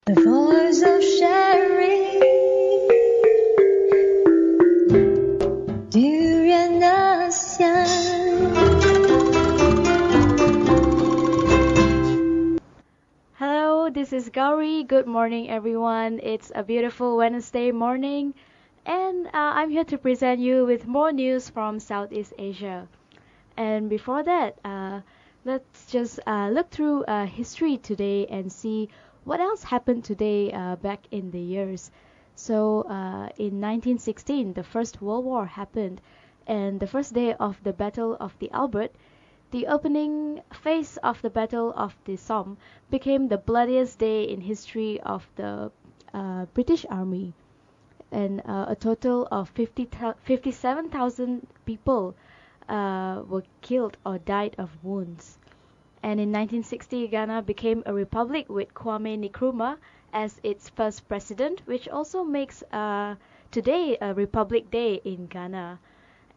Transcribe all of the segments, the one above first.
The voice of sharing during ASEAN. Hello, this is Gowri. Good morning, everyone. It's a beautiful Wednesday morning, and I'm here to present you with more news from Southeast Asia. And before that, let's just look through history today and see what else happened today back in the years. So, in 1916, the First World War happened, and the first day of the Battle of the Albert, the opening phase of the Battle of the Somme became the bloodiest day in history of the British Army, and a total of 57,000 people were killed or died of wounds. And in 1960, Ghana became a republic with Kwame Nkrumah as its first president, which also makes today a Republic Day in Ghana.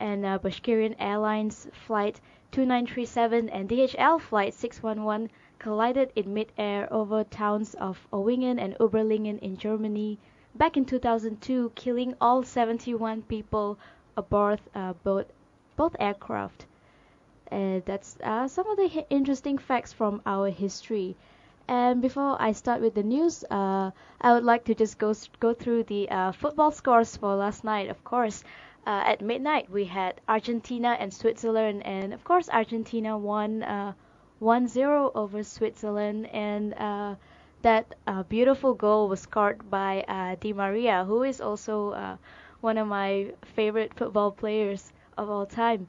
And Bashkirian Airlines Flight 2937 and DHL Flight 611 collided in mid-air over towns of Owingen and Oberlingen in Germany back in 2002, killing all 71 people aboard both aircraft. That's some of the interesting facts from our history. And before I start with the news, I would like to just go through the football scores for last night. Of course, at midnight we had Argentina and Switzerland, and of course Argentina won 1-0 over Switzerland, and that beautiful goal was scored by Di Maria, who is also one of my favorite football players of all time.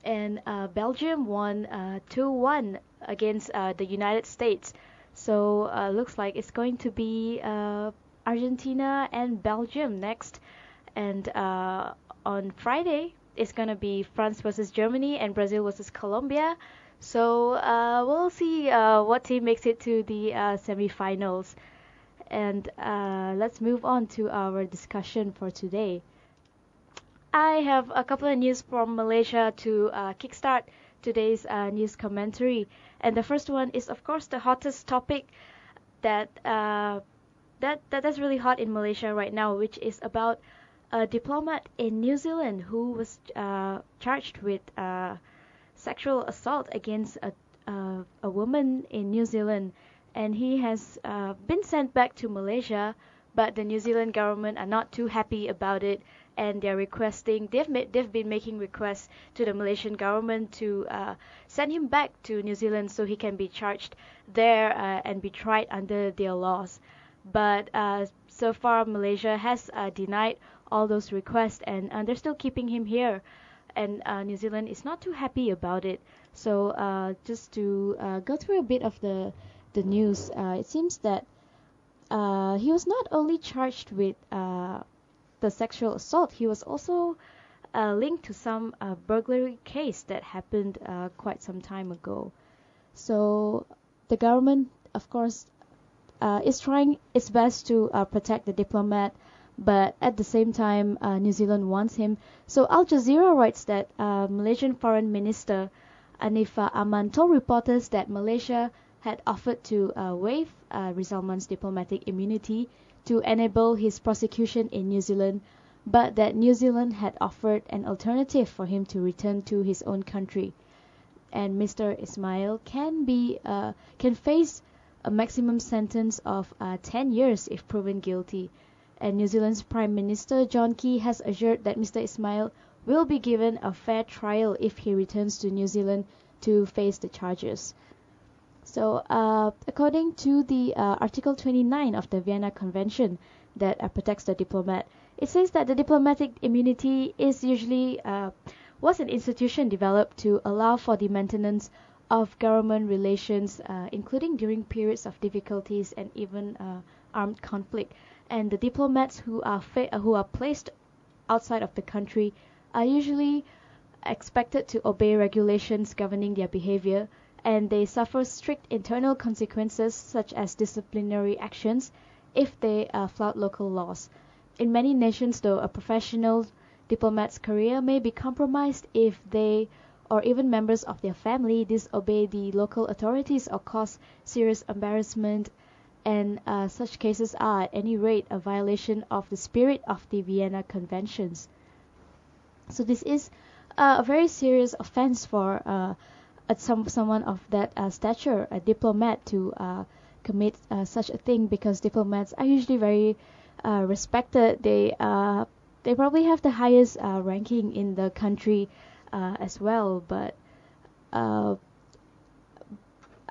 And Belgium won 2-1 against the United States. So looks like it's going to be Argentina and Belgium next. And on Friday, it's going to be France versus Germany and Brazil versus Colombia. So we'll see what team makes it to the semifinals. And let's move on to our discussion for today. I have a couple of news from Malaysia to kickstart today's news commentary, and the first one is, of course, the hottest topic that's really hot in Malaysia right now, which is about a diplomat in New Zealand who was charged with sexual assault against a woman in New Zealand, and he has been sent back to Malaysia, but the New Zealand government are not too happy about it, and they've been making requests to the Malaysian government to send him back to New Zealand so he can be charged there and be tried under their laws. But so far Malaysia has denied all those requests, and they're still keeping him here, and New Zealand is not too happy about it. So just to go through a bit of the news, it seems that he was not only charged with the sexual assault, he was also linked to some burglary case that happened quite some time ago. So the government, of course, is trying its best to protect the diplomat, but at the same time, New Zealand wants him. So Al Jazeera writes that Malaysian Foreign Minister Anifah Aman told reporters that Malaysia had offered to waive Rizalman's diplomatic immunity to enable his prosecution in New Zealand, but that New Zealand had offered an alternative for him to return to his own country. And Mr. Ismail can face a maximum sentence of 10 years if proven guilty. And New Zealand's Prime Minister John Key has assured that Mr. Ismail will be given a fair trial if he returns to New Zealand to face the charges. So, according to the Article 29 of the Vienna Convention that protects the diplomat, it says that the diplomatic immunity is usually was an institution developed to allow for the maintenance of government relations, including during periods of difficulties and even armed conflict. And the diplomats who are placed outside of the country are usually expected to obey regulations governing their behavior, and they suffer strict internal consequences such as disciplinary actions if they flout local laws. In many nations, though, a professional diplomat's career may be compromised if they or even members of their family disobey the local authorities or cause serious embarrassment and such cases are, at any rate, a violation of the spirit of the Vienna Conventions. So this is a very serious offense for someone of that stature, a diplomat, to commit such a thing, because diplomats are usually very respected. They probably have the highest ranking in the country as well, but I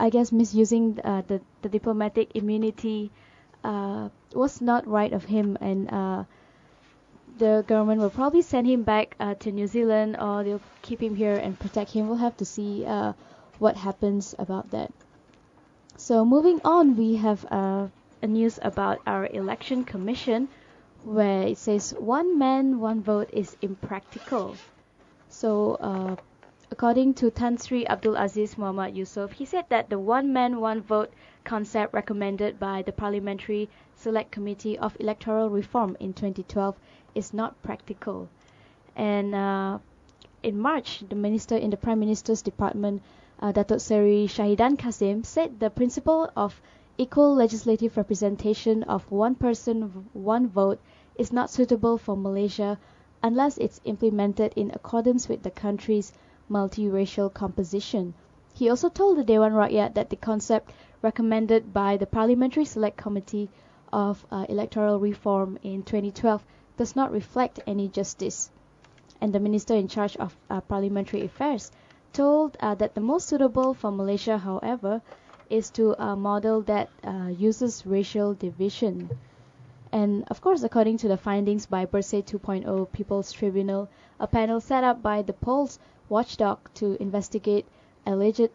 guess misusing the diplomatic immunity was not right of him, and the government will probably send him back to New Zealand, or they'll keep him here and protect him. We'll have to see what happens about that. So moving on, we have a news about our election commission, where it says one man, one vote is impractical. So according to Tan Sri Abdul Aziz Muhammad Yusof, he said that the one man, one vote concept recommended by the Parliamentary Select Committee of Electoral Reform in 2012 is not practical. And in March, the minister in the Prime Minister's Department, Datuk Seri Shahidan Kasim, said the principle of equal legislative representation of one person, one vote is not suitable for Malaysia unless it's implemented in accordance with the country's multiracial composition. He also told the Dewan Rakyat that the concept recommended by the Parliamentary Select Committee of Electoral Reform in 2012 does not reflect any justice. And the minister in charge of parliamentary affairs told that the most suitable for Malaysia, however, is to model that uses racial division. And of course, according to the findings by Bersih 2.0 People's Tribunal, a panel set up by the polls watchdog to investigate alleged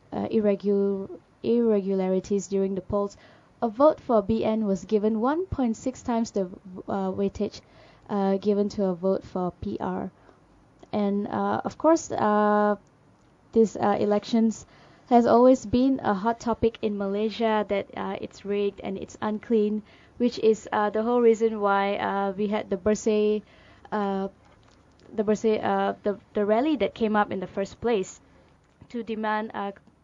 irregularities during the polls, a vote for BN was given 1.6 times the weightage given to a vote for PR. And of course, these elections has always been a hot topic in Malaysia, that it's rigged and it's unclean, which is the whole reason why we had the rally that came up in the first place to demand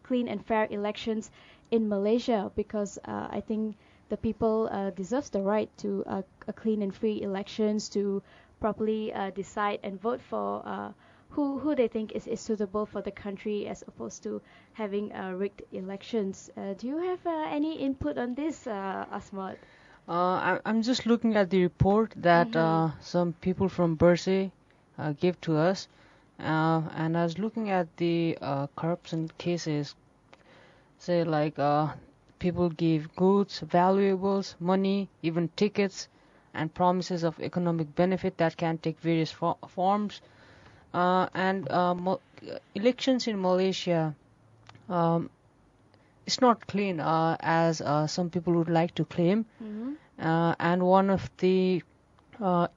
clean and fair elections in Malaysia, because I think the people deserves the right to a clean and free elections, to properly decide and vote for who they think is suitable for the country, as opposed to having rigged elections. Do you have any input on this, Asmod? I'm just looking at the report that some people from Bersih gave to us, and I was looking at the corruption cases. Say like people give goods, valuables, money, even tickets, and promises of economic benefit that can take various forms. Elections in Malaysia, it's not clean as some people would like to claim. And one of the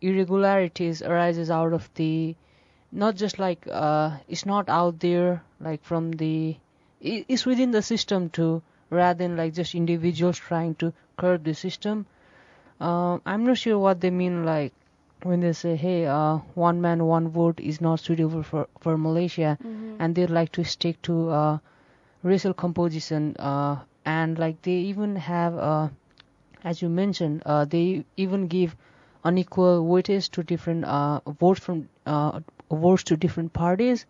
irregularities arises out of the, not just like it's not out there like from the, it's within the system too, rather than like just individuals trying to curb the system. I'm not sure what they mean like when they say, hey, one man, one vote is not suitable for Malaysia, and they'd like to stick to racial composition, and like they even have, as you mentioned, they even give unequal weightage to different votes to different parties.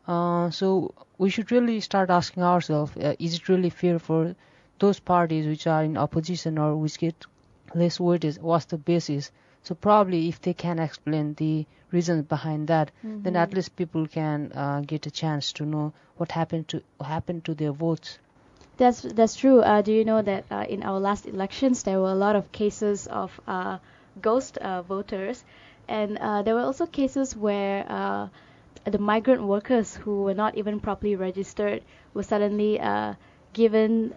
So we should really start asking ourselves, is it really fair for those parties which are in opposition or which get less weightage? What's the basis? So probably if they can explain the reasons behind that, then at least people can get a chance to know what happened to their votes. That's true. Do you know that in our last elections there were a lot of cases of ghost voters, and there were also cases where the migrant workers who were not even properly registered were suddenly given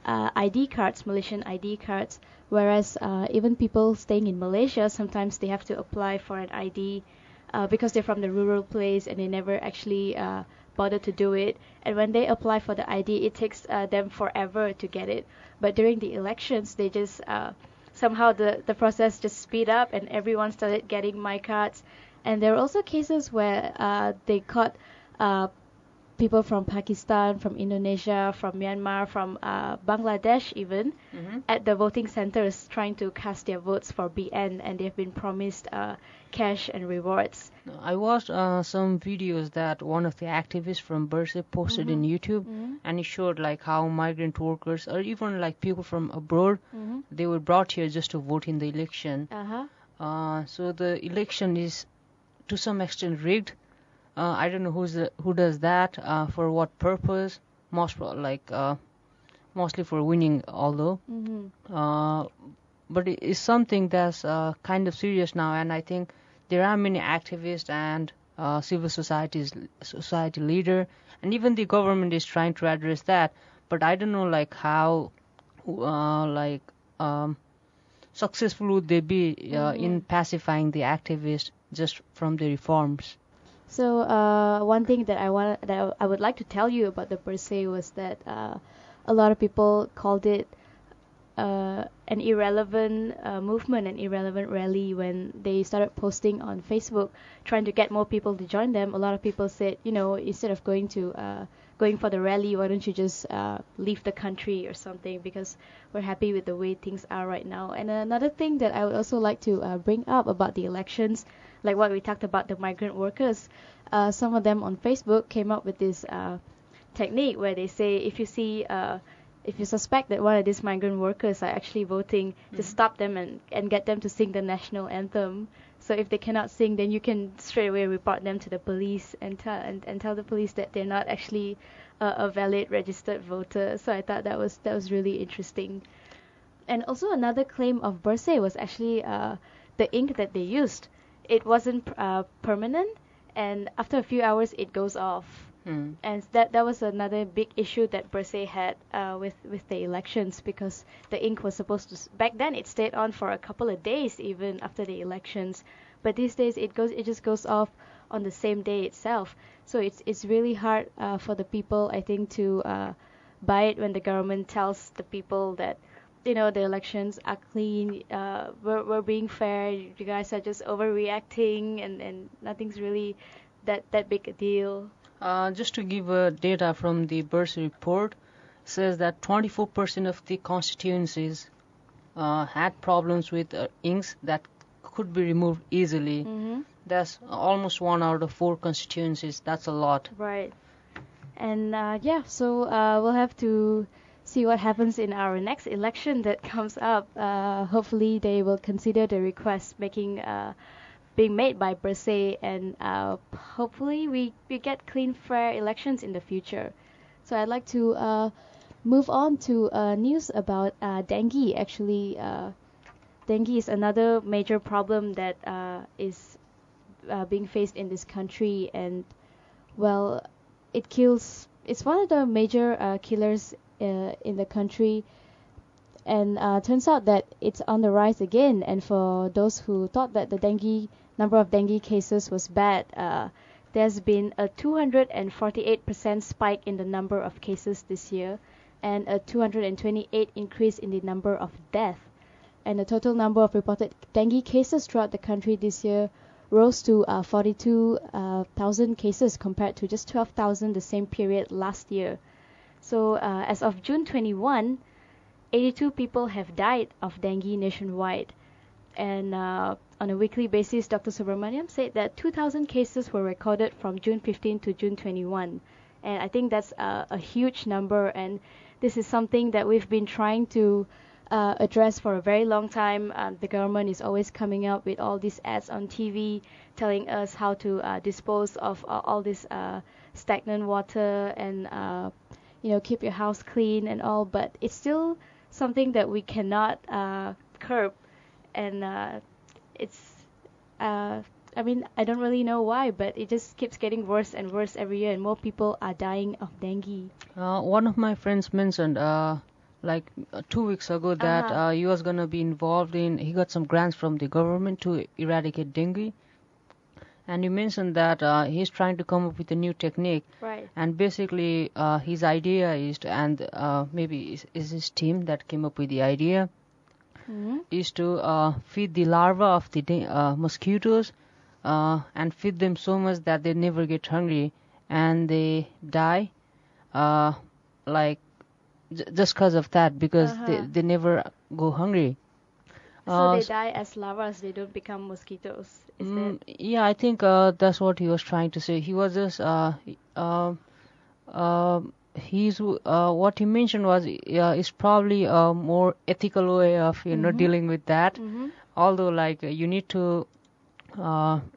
ID cards, Malaysian ID cards, whereas even people staying in Malaysia, sometimes they have to apply for an ID because they're from the rural place and they never actually bother to do it. And when they apply for the ID, it takes them forever to get it. But during the elections, they just somehow the process just speed up and everyone started getting my cards. And there were also cases where they caught people from Pakistan, from Indonesia, from Myanmar, from Bangladesh even, at the voting centers trying to cast their votes for BN, and they've been promised cash and rewards. I watched some videos that one of the activists from Bursa posted in YouTube, and he showed like how migrant workers or even like people from abroad, they were brought here just to vote in the election. So the election is to some extent rigged. I don't know who does that, for what purpose. Mostly for winning, although. But it is something that's kind of serious now, and I think there are many activists and civil society leader, and even the government is trying to address that. But I don't know like how successful would they be in pacifying the activists just from the reforms. So one thing that I would like to tell you about the Persay was that a lot of people called it an irrelevant movement, an irrelevant rally when they started posting on Facebook trying to get more people to join them. A lot of people said, instead of going for the rally, why don't you just leave the country or something, because we're happy with the way things are right now. And another thing that I would also like to bring up about the elections, like what we talked about, the migrant workers, some of them on Facebook came up with this technique where they say if you suspect that one of these migrant workers are actually voting, to stop them and get them to sing the national anthem. So if they cannot sing, then you can straight away report them to the police and tell the police that they're not actually a valid registered voter. So I thought that was really interesting. And also another claim of Bersih was actually the ink that they used. It wasn't permanent, and after a few hours it goes off. And that was another big issue that Bersih had with the elections, because the ink was supposed to back then it stayed on for a couple of days even after the elections, but these days it just goes off on the same day itself. So it's really hard for the people, I think, to buy it when the government tells the people that the elections are clean, we're being fair, you guys are just overreacting, and nothing's really that big a deal. Just to give data from the Bersih report, says that 24% of the constituencies had problems with inks that could be removed easily. That's almost 1 out of 4 constituencies. That's a lot. Right. And so we'll have to see what happens in our next election that comes up. Hopefully they will consider the request being made by Bersih, and hopefully we get clean, fair elections in the future. So I'd like to move on to news about dengue. Actually, dengue is another major problem that is being faced in this country, and it's one of the major killers in the country, and turns out that it's on the rise again. And for those who thought that the number of dengue cases was bad, there's been a 248% spike in the number of cases this year, and a 228 increase in the number of deaths. And the total number of reported dengue cases throughout the country this year rose to 42,000 cases compared to just 12,000 the same period last year. So as of June 21, 82 people have died of dengue nationwide. And on a weekly basis, Dr. Subramaniam said that 2,000 cases were recorded from June 15 to June 21. And I think that's a huge number, and this is something that we've been trying to address for a very long time. The government is always coming up with all these ads on TV telling us how to dispose of all this stagnant water and keep your house clean and all, but it's still something that we cannot curb, and I don't really know why, but it just keeps getting worse and worse every year, and more people are dying of dengue. One of my friends mentioned 2 weeks ago that he was going to be involved he got some grants from the government to eradicate dengue. And he mentioned that he's trying to come up with a new technique. Right. And basically his idea is maybe is his team that came up with the idea, is to feed the larvae of the mosquitoes and feed them so much that they never get hungry. and they die, like just because of that, because they never go hungry. So they die as larvas, they don't become mosquitoes. Is that? Yeah, I think that's what he was trying to say. He was just he's what he mentioned was is probably a more ethical way of dealing with that. Although like you need to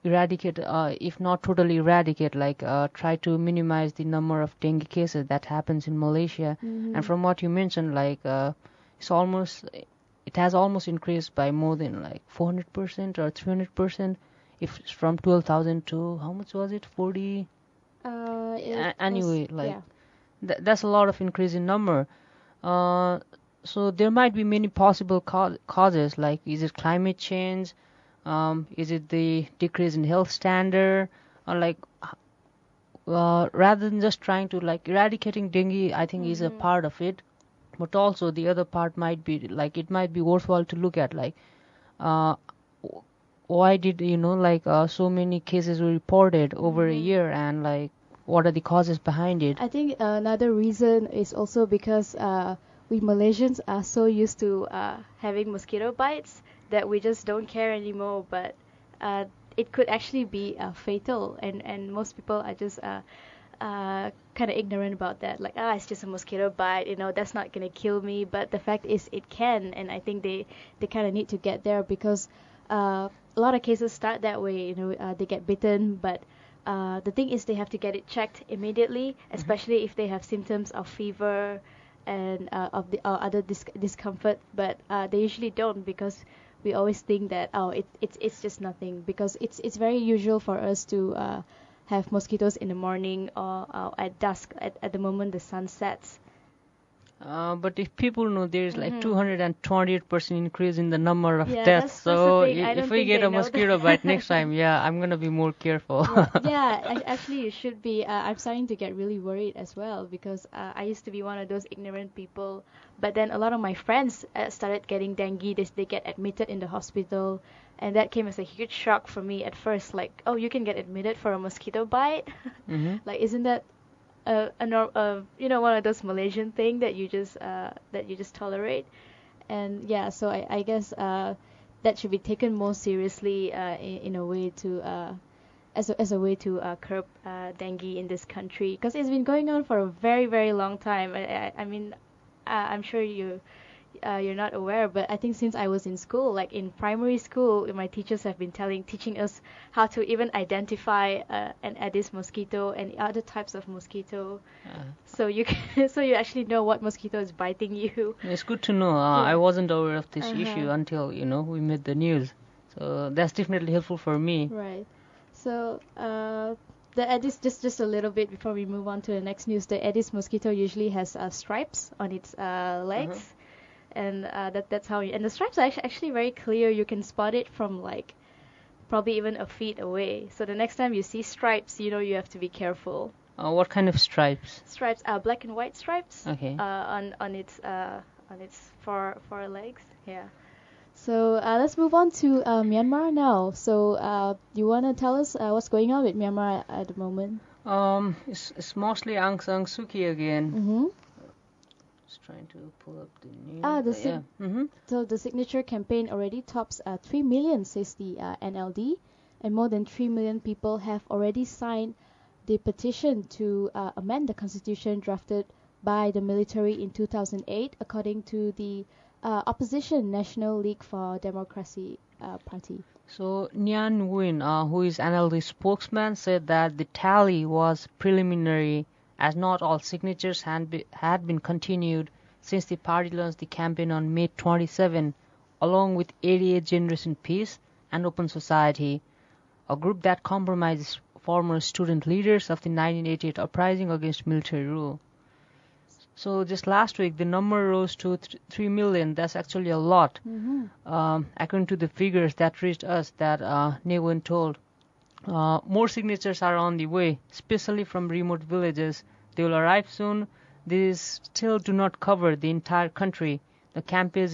eradicate, if not totally eradicate, like try to minimize the number of dengue cases that happens in Malaysia. And from what you mentioned, like it has almost increased by more than like 400% or 300%. If it's from 12,000 to how much was it? 40. Anyway, like that's a lot of increase in number. So there might be many possible causes. Like, is it climate change? Is it the decrease in health standard? Or like, rather than just trying to like eradicating dengue, I think is a part of it. But also the other part might be like it might be worthwhile to look at like, why did so many cases were reported over a year, and like what are the causes behind it? I think another reason is also because we Malaysians are so used to having mosquito bites that we just don't care anymore. But it could actually be fatal, and most people are just kind of ignorant about that. Like, it's just a mosquito bite, that's not gonna kill me. But the fact is, it can, and I think they kind of need to get there, because a lot of cases start that way. They get bitten, but the thing is they have to get it checked immediately, especially if they have symptoms of fever and of the other discomfort. But they usually don't, because we always think that it's just nothing, because it's very usual for us to have mosquitoes in the morning or at dusk, at the moment the sun sets. But if people know there's like 228% increase in the number of deaths, that's so the thing. if we get a mosquito bite next time, I'm gonna be more careful. Actually you should be. I'm starting to get really worried as well, because I used to be one of those ignorant people, but then a lot of my friends started getting dengue. They get admitted in the hospital, and that came as a huge shock for me at first. Like, oh, you can get admitted for a mosquito bite? Like, isn't that one of those Malaysian thing that you just tolerate? And so I guess that should be taken more seriously in a way to as a way to curb dengue in this country, because it's been going on for a very, very long time. I mean, I'm sure you're not aware, but I think since I was in school, like in primary school, my teachers have been teaching us how to even identify an Aedes mosquito and other types of mosquito. So you actually know what mosquito is biting you. It's good to know. I wasn't aware of this issue until we made the news. So that's definitely helpful for me. Right. So the Aedes, just a little bit before we move on to the next news. The Aedes mosquito usually has stripes on its legs. And that's how and the stripes are actually very clear. You can spot it from like probably even a feet away. So the next time you see stripes, you have to be careful. What kind of stripes? Stripes are black and white stripes. Okay. On its fore legs. Yeah. So let's move on to Myanmar now. So you wanna tell us what's going on with Myanmar at the moment? It's mostly Aung San Suu Kyi again. Trying to pull up the news. So the signature campaign already tops 3 million, says the NLD, and more than 3 million people have already signed the petition to amend the constitution drafted by the military in 2008, according to the opposition National League for Democracy party. So Nhan Nguyen, who is NLD spokesman, said that the tally was preliminary, as not all signatures had been continued since the party launched the campaign on May 27, along with 88 Generation Peace and Open Society, a group that compromises former student leaders of the 1988 uprising against military rule. So just last week, the number rose to 3 million. That's actually a lot. According to the figures that reached us, that Nguyen told. More signatures are on the way, especially from remote villages. They will arrive soon. These still do not cover the entire country. The campaign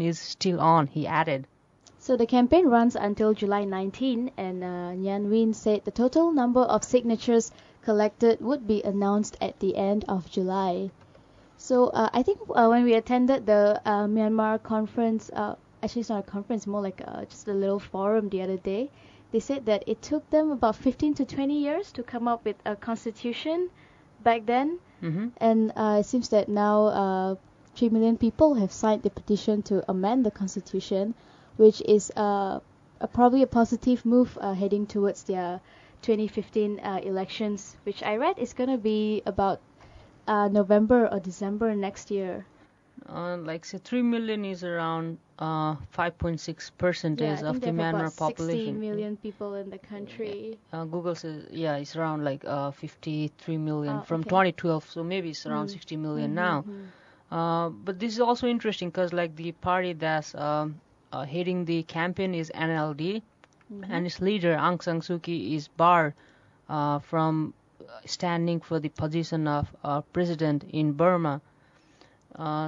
is still on, he added. So the campaign runs until July 19, and Nhan Win said the total number of signatures collected would be announced at the end of July. So I think when we attended the Myanmar conference, actually it's not a conference, more like just a little forum the other day, they said that it took them about 15 to 20 years to come up with a constitution back then. And it seems that now 3 million people have signed the petition to amend the constitution, which is probably a positive move heading towards their 2015 elections, which I read is going to be about November or December next year. Like say 3 million is around 5.6% of the Myanmar population. 60 million people in the country. Google says it's around like 53 million from okay. 2012, so maybe it's around 60 million now. But this is also interesting because like the party that's heading the campaign is NLD, and its leader Aung San Suu Kyi is barred from standing for the position of president in Burma.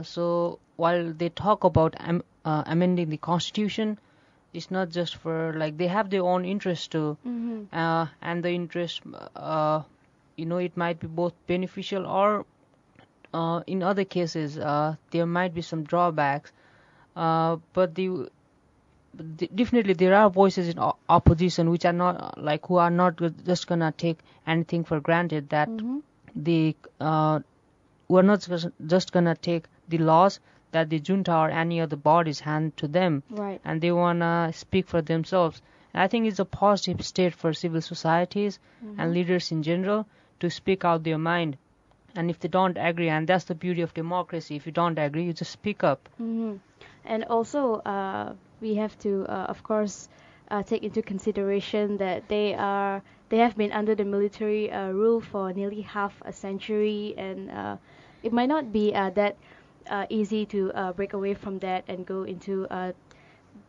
So while they talk about amending the constitution, it's not just for like they have their own interest too, and the interest, it might be both beneficial or in other cases there might be some drawbacks. But definitely there are voices in opposition which are not who are not just gonna take anything for granted, that we're not just gonna take the laws that the junta or any other bodies hand to them, right? And they wanna speak for themselves. And I think it's a positive state for civil societies and leaders in general to speak out their mind. And if they don't agree, and that's the beauty of democracy, if you don't agree, you just speak up. And also, we have to, of course, take into consideration that they have been under the military rule for nearly half a century, and it might not be that easy to break away from that and go into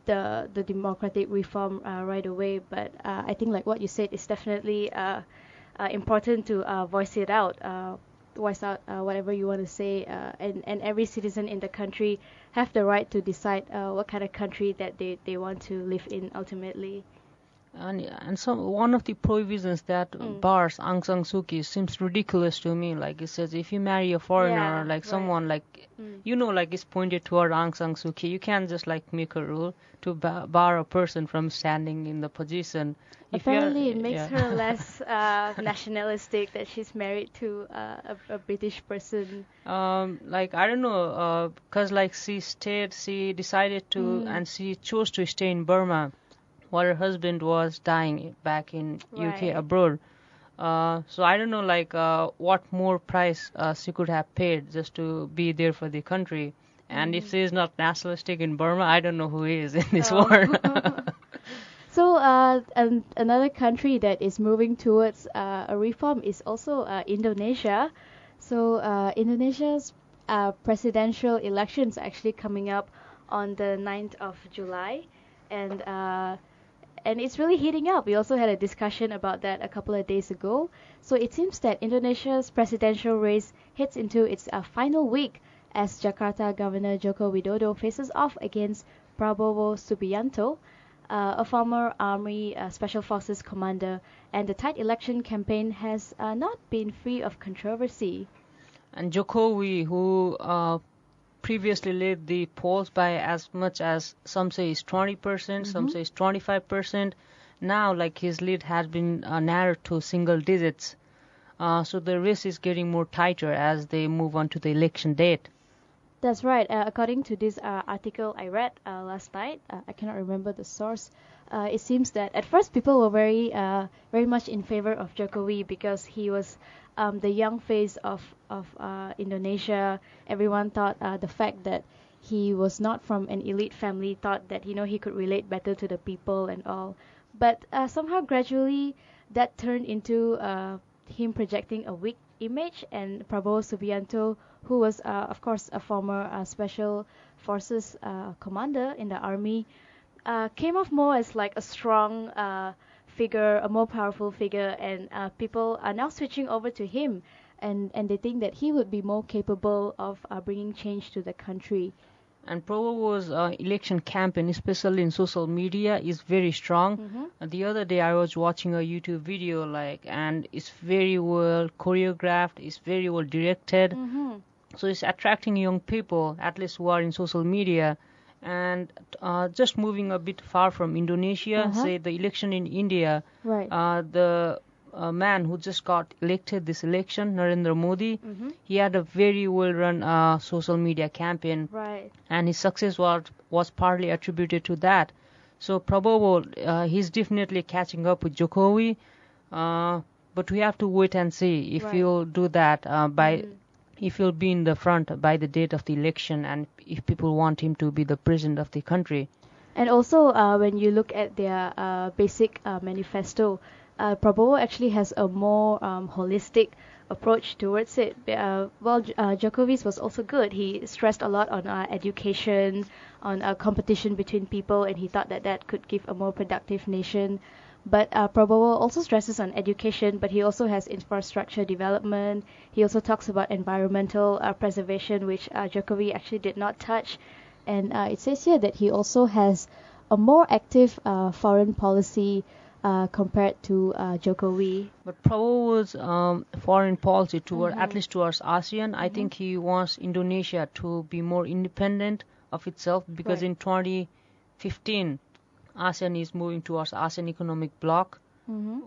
the democratic reform right away. But I think, like what you said, it's definitely important to voice it out. Voice out whatever you want to say, and every citizen in the country have the right to decide what kind of country that they want to live in ultimately. And one of the provisions that bars Aung San Suu Kyi seems ridiculous to me. Like it says, if you marry a foreigner, or like someone it's pointed toward Aung San Suu Kyi, you can't just like make a rule to bar a person from standing in the position. Apparently, it makes her less nationalistic that she's married to a British person. I don't know, because she decided to, and she chose to stay in Burma while her husband was dying back in UK abroad. So I don't know, what more price she could have paid just to be there for the country. And if she is not nationalistic in Burma, I don't know who is in this world. So another country that is moving towards a reform is also Indonesia. So Indonesia's presidential elections are actually coming up on the 9th of July, and it's really heating up. We also had a discussion about that a couple of days ago. So it seems that Indonesia's presidential race hits into its final week as Jakarta Governor Joko Widodo faces off against Prabowo Subianto, a former Army Special Forces commander, and the tight election campaign has not been free of controversy. And Jokowi, who previously led the polls by as much as some say is 20%, some say is 25%, now his lead has been narrowed to single digits. So the race is getting more tighter as they move on to the election date. That's right. According to this article I read last night, I cannot remember the source. It seems that at first people were very much in favor of Jokowi because he was the young face of Indonesia. Everyone thought the fact that he was not from an elite family, thought that he could relate better to the people and all. But somehow gradually that turned into him projecting a weak image, and Prabowo Subianto, who was of course a former Special Forces commander in the army, came off more as like a strong figure, a more powerful figure, and people are now switching over to him, and they think that he would be more capable of bringing change to the country. And Prabowo's election campaign, especially in social media, is very strong. The other day I was watching a YouTube video, and it's very well choreographed, it's very well directed. So it's attracting young people, at least who are in social media. And just moving a bit far from Indonesia, say the election in India, Right. The man who just got elected this election, Narendra Modi, he had a very well-run social media campaign, Right. and his success was partly attributed to that. So Prabowo, he's definitely catching up with Jokowi, but we have to wait and see if Right. he'll do that if he'll be in the front by the date of the election, and if people want him to be the president of the country. And also, when you look at their basic manifesto, Prabowo actually has a more holistic approach towards it. Djokovic's was also good. He stressed a lot on education, on competition between people, and he thought that that could give a more productive nation. But Prabowo also stresses on education, but he also has infrastructure development. He also talks about environmental preservation, which Djokovic actually did not touch. And it says here that he also has a more active foreign policy compared to Jokowi. But Prabowo's foreign policy toward, at least towards ASEAN, I think he wants Indonesia to be more independent of itself, because in 2015, ASEAN is moving towards ASEAN economic bloc,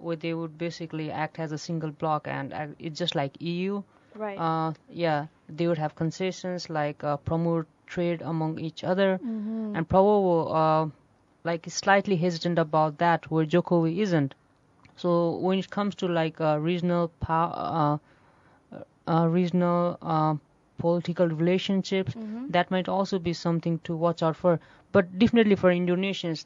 where they would basically act as a single bloc, and it's just like EU. Right. They would have concessions like promote trade among each other, and Prabowo is slightly hesitant about that, where Jokowi isn't. So when it comes to regional political relationships, that might also be something to watch out for. But definitely for Indonesians,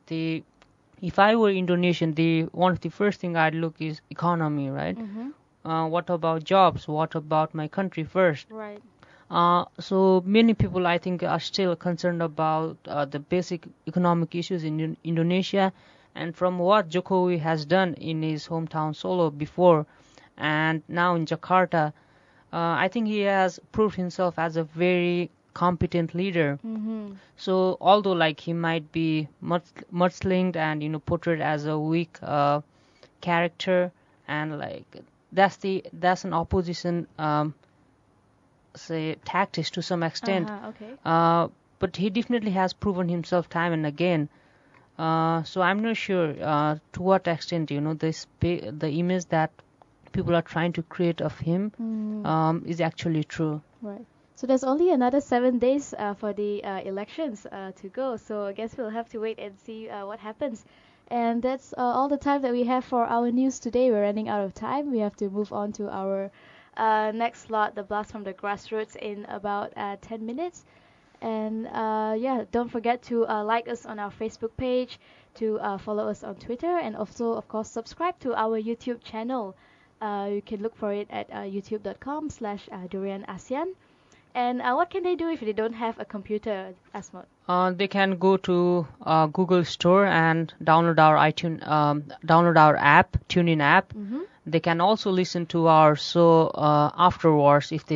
if I were Indonesian, one of the first thing I'd look is economy, right? What about jobs? What about my country first? Right. So many people, I think, are still concerned about the basic economic issues in Indonesia. And from what Jokowi has done in his hometown Solo before, and now in Jakarta, I think he has proved himself as a very competent leader. So although he might be mudslinged and portrayed as a weak character, and that's an opposition say tactics to some extent. But he definitely has proven himself time and again. So I'm not sure to what extent the image that people are trying to create of him is actually true. Right. So there's only another 7 days for the elections to go. So I guess we'll have to wait and see what happens. And that's all the time that we have for our news today. We're running out of time. We have to move on to our next slot, the Blast from the Grassroots, in about 10 minutes. And don't forget to like us on our Facebook page, to follow us on Twitter, and also, of course, subscribe to our YouTube channel. You can look for it at youtube.com/DurianASEAN. And what can they do if they don't have a computer, Asmod? They can go to Google Store and download our app, TuneIn app. They can also listen to our show afterwards if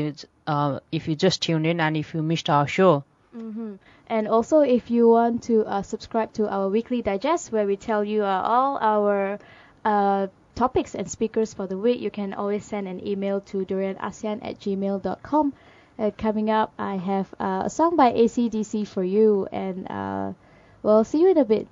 you just tune in and if you missed our show. And also, if you want to subscribe to our weekly digest, where we tell you all our topics and speakers for the week, you can always send an email to durianasean@gmail.com. Coming up, I have a song by AC/DC for you, and we'll see you in a bit.